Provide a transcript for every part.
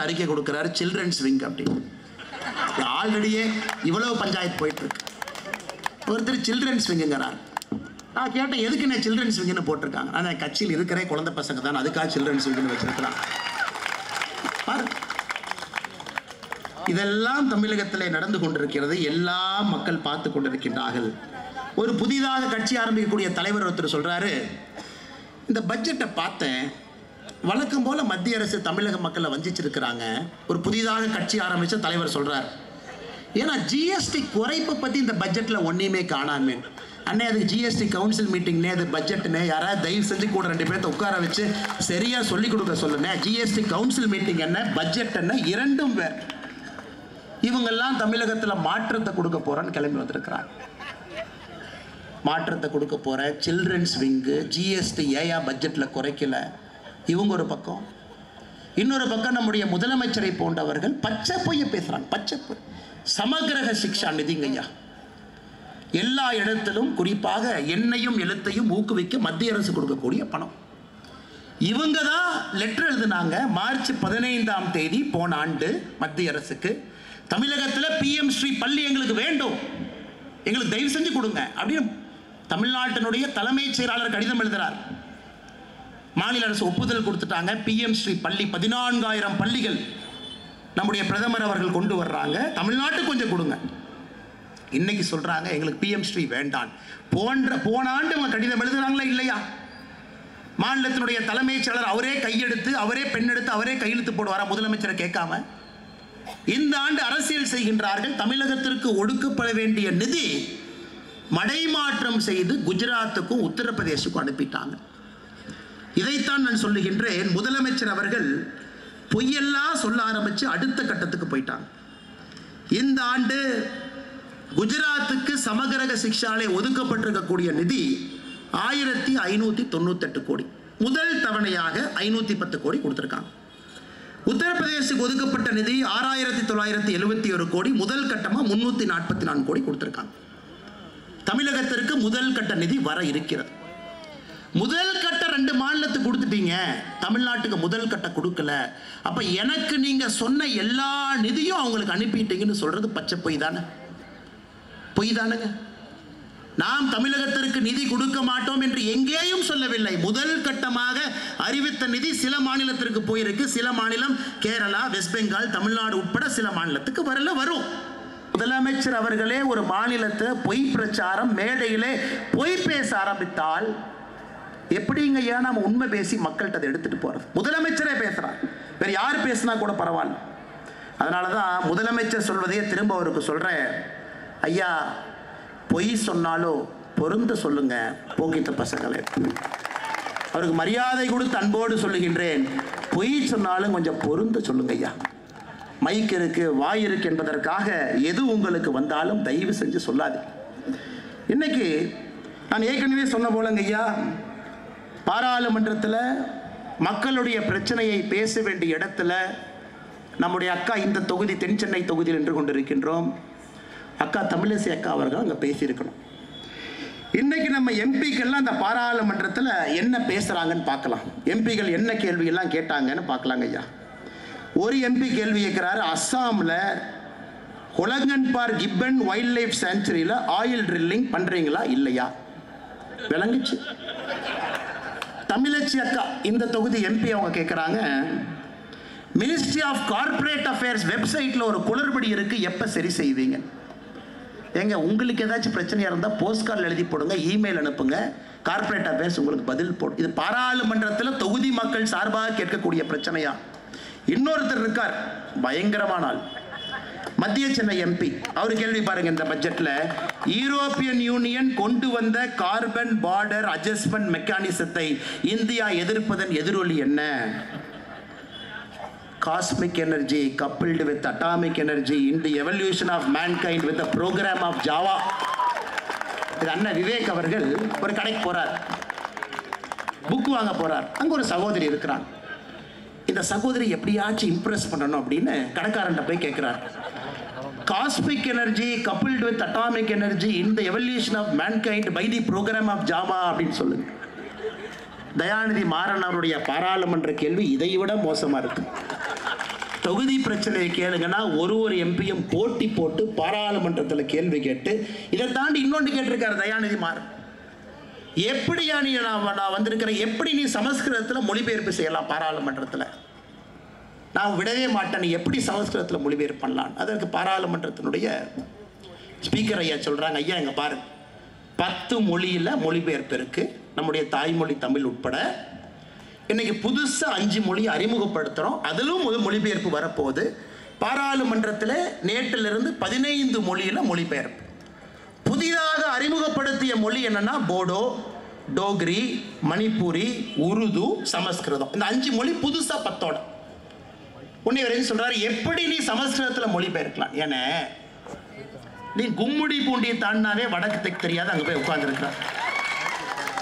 அறிக்கை கொடுக்கிறாரு children's wing அப்படின்னு. ஆல்ரெடியே இவ்வளவு பஞ்சாயத்து போயிட்டு இருக்கு. ஒருத்தர் சில்ட்ரன்ஸ் விங்குங்கிறார். நான் கேட்டேன் எதுக்கு என்ன சில்ட்ரன்ஸ் விங்குன்னு போட்டிருக்காங்க. நான் கட்சியில் இருக்கிற குழந்தை பசங்க தான், அதுக்காக சில்ட்ரன்ஸ் விங்குன்னு வச்சிருக்கிறான். இதெல்லாம் தமிழகத்திலே நடந்து கொண்டிருக்கிறது. எல்லா மக்கள் பார்த்து கொண்டிருக்கின்றார்கள். ஒரு புதிதாக கட்சி ஆரம்பிக்கக்கூடிய தலைவர் ஒருத்தர் சொல்றாரு, இந்த பட்ஜெட்டை பார்த்தேன், வழக்கம் போல மத்திய அரசு தமிழக மக்களை வஞ்சிச்சிருக்கிறாங்க. ஒரு புதிதாக கட்சி ஆரம்பிச்ச தலைவர் சொல்றார், ஏன்னா ஜிஎஸ்டி குறைப்பை பத்தி இந்த பட்ஜெட்ல ஒன்னையுமே காணாமே. அண்ணே அதுக்கு ஜிஎஸ்டி கவுன்சில் மீட்டிங்னே, அது பட்ஜெட்னே, யாராவது தயவு செஞ்சு கூட 2 பேர்த்த உட்கார வச்சு சரியா சொல்லி கொடுக்க சொல்லுங்க. ஜிஎஸ்டி கவுன்சில் மீட்டிங் என்ன, பட்ஜெட் என்ன, இரண்டும் வேறு. இவங்கெல்லாம் தமிழகத்தில் மாற்றத்தை கொடுக்க போறேன்னு கிளம்பி வந்திருக்கிறாங்க. மாற்றத்தை கொடுக்க போற சில்ட்ரன்ஸ் விங்கு, ஜிஎஸ்டி ஏயா பட்ஜெட்ல குறைக்கல, இவங்க ஒரு பக்கம். இன்னொரு பக்கம் நம்முடைய முதலமைச்சரை போன்றவர்கள் பச்சை பொய்ய பேசுறாங்க. பச்சை பொய். சமகிரக சிக்ஷா நிதிங்கய்யா, எல்லா இடத்திலும் குறிப்பாக எண்ணையும் எழுத்தையும் ஊக்குவிக்க மத்திய அரசு கொடுக்கக்கூடிய பணம். இவங்க தான் லெட்டர் எழுதினாங்க மார்ச் 15ஆம் தேதி போன ஆண்டு மத்திய அரசுக்கு, தமிழகத்தில் பிஎம் ஸ்ரீ பள்ளி எங்களுக்கு வேண்டும், எங்களுக்கு தயவு செஞ்சு கொடுங்க அப்படின்னு தமிழ்நாட்டினுடைய தலைமைச் செயலாளர் கடிதம் எழுதுறார். மாநில அரசு ஒப்புதல் கொடுத்துட்டாங்க. பிஎம் ஸ்ரீ பள்ளி 14,000 பள்ளிகள் நம்முடைய பிரதமர் அவர்கள் கொண்டு வர்றாங்க. தமிழ்நாட்டுக்கு கொஞ்சம் கொடுங்க. இன்னைக்கு சொல்றாங்க எங்களுக்கு பிஎம் ஸ்ரீ வேண்டாம். போன ஆண்டு அவங்க கடிதம் எழுதுறாங்களா இல்லையா? மாநிலத்தினுடைய தலைமைச் செயலாளர் அவரே கையெடுத்து, அவரே பெண்ணெடுத்து, அவரே கையெழுத்து போடுவாரா முதலமைச்சரை கேட்காம? இந்த ஆண்டு அரசியல் செய்கின்றார்கள். தமிழகத்திற்கு ஒடுக்கப்பட வேண்டிய நிதி மடைமாற்றம் செய்து குஜராத்துக்கும் உத்தரப்பிரதேசுக்கும் அனுப்பிட்டாங்க. இதைத்தான் நான் சொல்லுகின்றேன். முதலமைச்சர் அவர்கள் பொய்யெல்லாம் சொல்ல ஆரம்பிச்சு அடுத்த கட்டத்துக்கு போயிட்டாங்க. இந்த ஆண்டு குஜராத்துக்கு சமகிரக சிக்ஷாலே ஒதுக்கப்பட்டிருக்கக்கூடிய நிதி 1598 கோடி. முதல் தவணையாக 510 கோடி கொடுத்திருக்காங்க. உத்தரப்பிரதேசுக்கு ஒதுக்கப்பட்ட நிதி 6971 கோடி. முதல் கட்டமாக 344 கோடி கொடுத்திருக்காங்க. தமிழகத்திற்கு முதல் கட்ட நிதி வர இருக்கிறது. முதல் கட்ட 2 மாநிலத்துக்கு கொடுத்துட்டீங்க, தமிழ்நாட்டுக்கு முதல் கட்ட கொடுக்கல. அப்ப எனக்கு நீங்க சொன்ன எல்லா நிதியும் அவங்களுக்கு அனுப்பிட்டீங்கன்னு சொல்றது பச்சை பொய் தானே? பொய் தானுங்க. நாம் தமிழகத்திற்கு நிதி கொடுக்க மாட்டோம் என்று எங்கேயும் சொல்லவில்லை. முதல் கட்டமாக அறிவித்த நிதி சில மாநிலத்திற்கு போயிருக்கு. சில மாநிலம் கேரளா, வெஸ்ட் பெங்கால், தமிழ்நாடு உட்பட சில மாநிலத்துக்கு வரல, வரும். முதலமைச்சர் அவர்களே ஒரு மாநிலத்தை பொய் பிரச்சாரம் மேடையிலே பொய் பேச ஆரம்பித்தால் எப்படிங்க ஏன் நாம உண்மை பேசி மக்கள்கிட்ட அதை எடுத்துட்டு போறது? முதலமைச்சரே பேசுறார், வேற யார் பேசினா கூட பரவாயில்ல. அதனாலதான் முதலமைச்சர் சொல்வதையே திரும்ப அவருக்கு சொல்றேன், ஐயா பொய் சொன்னாலும் பொருந்த சொல்லுங்க போகித்த பசங்களே. அவருக்கு மரியாதை கொடுத்து அன்போடு சொல்லுகின்றேன், பொய் சொன்னாலும் கொஞ்சம் பொருந்த சொல்லுங்க ஐயா. மைக் இருக்கு, வாய் இருக்கு என்பதற்காக எது உங்களுக்கு வந்தாலும் தயவு செஞ்சு சொல்லாது. இன்னைக்கு நான் ஏற்கனவே சொன்ன போலங்க ஐயா, பாராளுமன்றத்தில் மக்களுடைய பிரச்சனையை பேச வேண்டிய இடத்துல நம்முடைய அக்கா இந்த தொகுதி தென் சென்னை தொகுதியில் நின்று கொண்டிருக்கின்றோம். அக்கா தமிழிசை அக்கா அவர்கள் அங்கே பேசியிருக்கணும். இன்னைக்கு நம்ம எம்பிக்கள்லாம் அந்த பாராளுமன்றத்தில் என்ன பேசுறாங்கன்னு பார்க்கலாம். எம்பிகள் என்ன கேள்வியெல்லாம் கேட்டாங்கன்னு பார்க்கலாங்க ஐயா. ஒரு எம்பி கேள்வி கேட்கிறாரு, அஸ்ஸாமில் ஹொலங்கன்பார் கிப்பன் வைல்ட் லைஃப் சாங்சுரியில் ஆயில் ட்ரில்லிங் பண்றீங்களா இல்லையா? விளங்குச்சு. தமிழச்சி அக்கா இந்த தொகுதி எம்பி அவங்க கேட்குறாங்க, மினிஸ்ட்ரி ஆஃப் கார்பரேட் அஃபேர்ஸ் வெப்சைட்டில் ஒரு குளறுபடி இருக்கு, எப்போ சரி செய்வீங்க? ஏங்க உங்களுக்கு ஏதாச்சும் பிரச்சனையாக இருந்தால் போஸ்ட் கார்டில் எழுதி போடுங்க, இமெயில் அனுப்புங்க, கார்பரேட் அஃபேர்ஸ் உங்களுக்கு பதில் போடும். இது பாராளுமன்றத்தில் தொகுதி மக்கள் சார்பாக கேட்கக்கூடிய பிரச்சனையா? இன்னொருத்தர் இருக்கார், பயங்கரமான ஆள், மத்திய சென்னை எம்பி. அவர் கேள்வி பாருங்க, இந்த பட்ஜெட்ல யூரோப்பியன் யூனியன் கொண்டு வந்த கார்பன் பார்டர் அட்ஜஸ்ட்மெண்ட் மெக்கானிசத்தை இந்தியா எதிர்ப்பதன் எதிரொலி என்ன? Cosmic energy coupled with atomic energy in the evolution of mankind with the program of Java. இது அண்ணன் விவேக் அவர்கள் ஒரு கடைக்கு போறார், புக் வாங்க போறார். அங்க ஒரு சகோதரி இருக்கிறாங்க. இந்த சகோதரி எப்படியாச்சும் இம்ப்ரெஸ் பண்ணணும் அப்படின்னு கடைக்காரன்ட்ட போய் கேட்கிறார், cosmic energy coupled with atomic energy in the evolution of mankind by the program of Java அப்படின்னு சொல்லுங்க. தயாநிதி மாறன் அவருடைய பாராளுமன்ற கேள்வி இதை விட மோசமா இருக்கு. தொகுதி பிரச்சனையை கேளுங்கன்னா ஒரு எம்பியும் போட்டி போட்டு பாராளுமன்றத்தில் கேள்வி கேட்டு இதை தாண்டி இன்னொன்று கேட்டிருக்காரு தயாநிதி மாறன். எப்படியா நீ நான் வந்திருக்கிறேன், எப்படி நீ சமஸ்கிருதத்தில் மொழிபெயர்ப்பு செய்யலாம் பாராளுமன்றத்தில்? நான் விடவே மாட்டேன், நீ எப்படி சமஸ்கிருதத்தில் மொழிபெயர்ப்பு பண்ணலாம்? அதற்கு பாராளுமன்றத்தினுடைய ஸ்பீக்கர் ஐயா சொல்கிறாங்க, ஐயா இங்கே பாருங்க, 10 மொழியில் மொழிபெயர்ப்பு இருக்குது, நம்முடைய தாய்மொழி தமிழ் உட்பட. இன்னைக்கு புதுசாக 5 மொழி அறிமுகப்படுத்துகிறோம், அதிலும் ஒரு மொழிபெயர்ப்பு வரப்போகுது. பாராளுமன்றத்தில் நேற்றிலிருந்து 15 மொழியில் மொழிபெயர்ப்பு. புதிதாக அறிமுகப்படுத்திய மொழி என்னன்னா போடோ, டோக்ரி, மணிப்பூரி, உருது, சமஸ்கிருதம். இந்த 5 மொழி புதுசாக 10ஓட. உன்னை வரைக்கும் சொல்றாரு, எப்படி நீ சமஸ்கிருதத்தில் மொழிபெயர்க்கலாம்? ஏன்னா நீ கும்முடி பூண்டியை தாண்டினாவே வடக்கு தெற்கு தெரியாது, அங்கே போய் உட்கார்ந்துருக்கிறார்.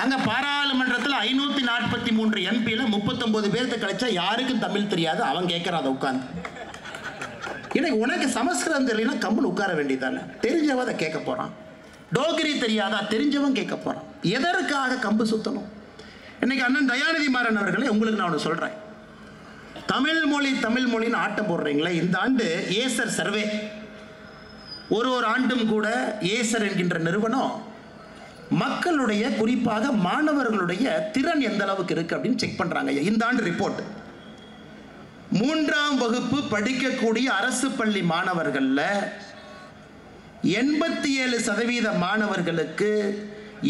அங்கே பாராளுமன்றத்தில் 543 எம்பியில் 39 பேர்த்த கழிச்சா யாருக்கும் தமிழ் தெரியாது, அவன் கேட்குறான் அதை உட்காந்து. ஏன்னா உனக்கு சமஸ்கிருதம் தெரியலன்னா கம்முன்னு உட்கார வேண்டியதானே. தெரிஞ்சவன் அதை கேட்க போகிறான். டோக்ரி தெரியாதா, தெரிஞ்சவன் கேட்க போகிறான். எதற்காக கம்பு சுத்தணும்? இன்னைக்கு அண்ணன் தயாநிதி மாறன் அவர்களே, உங்களுக்கு நான் ஒன்று சொல்கிறேன். தமிழ் மொழின்னு ஆட்டம் போடுறீங்களே, இந்த ஆண்டு ஏசர் சர்வே, ஒரு ஆண்டும் கூட ஏசர் என்கின்ற நிறுவனம் மக்களுடைய குறிப்பாக மாணவர்களுடைய திறன் எந்த அளவுக்கு இருக்கு அப்படின்னு செக் பண்றாங்க. இந்த ஆண்டு ரிப்போர்ட், 3ஆம் வகுப்பு படிக்கக்கூடிய அரசு பள்ளி மாணவர்கள்ல 87% மாணவர்களுக்கு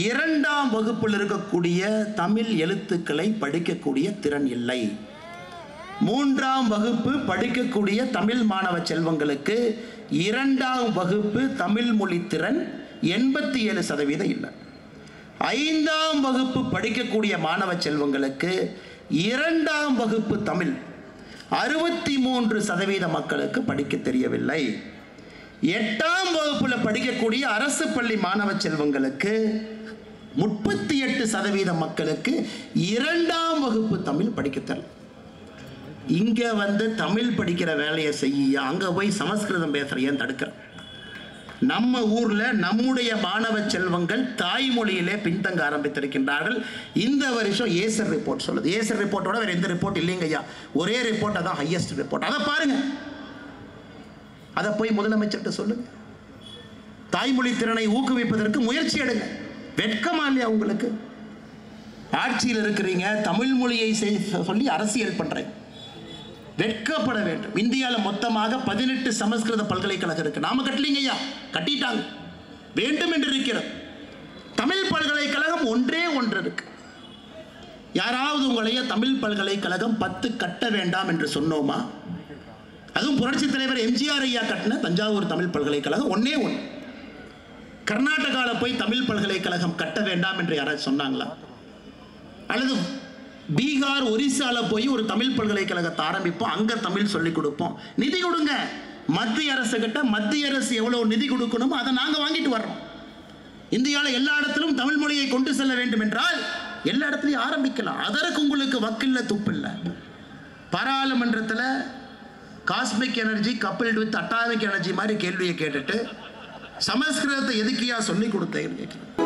2ஆம் வகுப்பில் இருக்கக்கூடிய தமிழ் எழுத்துக்களை படிக்கக்கூடிய திறன் இல்லை. 3ஆம் வகுப்பு படிக்கக்கூடிய தமிழ் மாணவ செல்வங்களுக்கு 2ஆம் வகுப்பு தமிழ் மொழி திறன் 87% இல்லை. 5ஆம் வகுப்பு படிக்கக்கூடிய மாணவ செல்வங்களுக்கு 2ஆம் வகுப்பு தமிழ் 63% மக்களுக்கு படிக்க தெரியவில்லை. 8ஆம் வகுப்புல படிக்கக்கூடிய அரசு பள்ளி மாணவ செல்வங்களுக்கு 38% மக்களுக்கு 2ஆம் வகுப்பு தமிழ் படிக்க தெரியல. இங்க வந்து தமிழ் படிக்கிற வேலையை செய்ய அங்க போய் சமஸ்கிருதம் பேசுறைய தடுக்கிற. நம்ம ஊர்ல நம்முடைய மாணவ செல்வங்கள் தாய்மொழியிலே பின்தங்க ஆரம்பித்திருக்கின்றார்கள். இந்த வருஷம் ஏசர் ரிப்போர்ட் சொல்லுது. ஏசர் ரிப்போர்ட்டோட வேற எந்த ரிப்போர்ட் இல்லைங்க ஐயா, ஒரே ரிப்போர்ட் தான் ஹையஸ்ட் ரிப்போர்ட். அதை பாருங்க, அதை போய் முதலமைச்சர்கிட்ட சொல்லுங்க. தாய்மொழி திறனை ஊக்குவிப்பதற்கு முயற்சி எடுங்க. வெட்கமா இல்லையா உங்களுக்கு? ஆட்சியில் இருக்கிறீங்க, தமிழ் மொழியை சொல்லி அரசியல் பண்றீங்க, வெட்கப்பட வேண்டும். இந்தியாவில் மொத்தமாக 18 சமஸ்கிருத பல்கலைக்கழகம் இருக்கு. நாம கட்டலீங்க ஐயா, கட்டிட்டாங்க, வேண்டும் என்று இருக்கிறது. தமிழ் பல்கலைக்கழகம் ஒன்றே இருக்கு. யாராவது உங்களைய தமிழ் பல்கலைக்கழகம் 10 கட்ட வேண்டாம் என்று சொன்னோமா? அதுவும் புரட்சி தலைவர் எம்ஜிஆர் ஐயா கட்டின தஞ்சாவூர் தமிழ் பல்கலைக்கழகம் ஒன்றே. கர்நாடகாவில் போய் தமிழ் பல்கலைக்கழகம் கட்ட வேண்டாம் என்று யாராவது சொன்னாங்களா? அல்லது பீகார், ஒரிசால போய் ஒரு தமிழ் பல்கலைக்கழகத்தை ஆரம்பிப்போம், அங்க தமிழ் சொல்லிக் கொடுப்போம், நிதி கொடுங்க. மத்திய அரசு கிட்ட மத்திய அரசு எவ்வளவு நிதி கொடுக்கணுமோ அதை நாங்க வாங்கிட்டு வர்றோம். இந்தியாவில் எல்லா இடத்திலும் தமிழ் மொழியை கொண்டு செல்ல வேண்டும் என்றால் எல்லா இடத்துலையும் ஆரம்பிக்கலாம். அதற்கு உங்களுக்கு வக்கில்ல, துப்பில்லை. பாராளுமன்றத்தில் cosmic energy coupled with atomic energy மாதிரி கேள்வியை கேட்டுட்டு சமஸ்கிருதத்தை எதுக்கியா சொல்லி கொடுத்தேன்னு கேட்கிறேன்.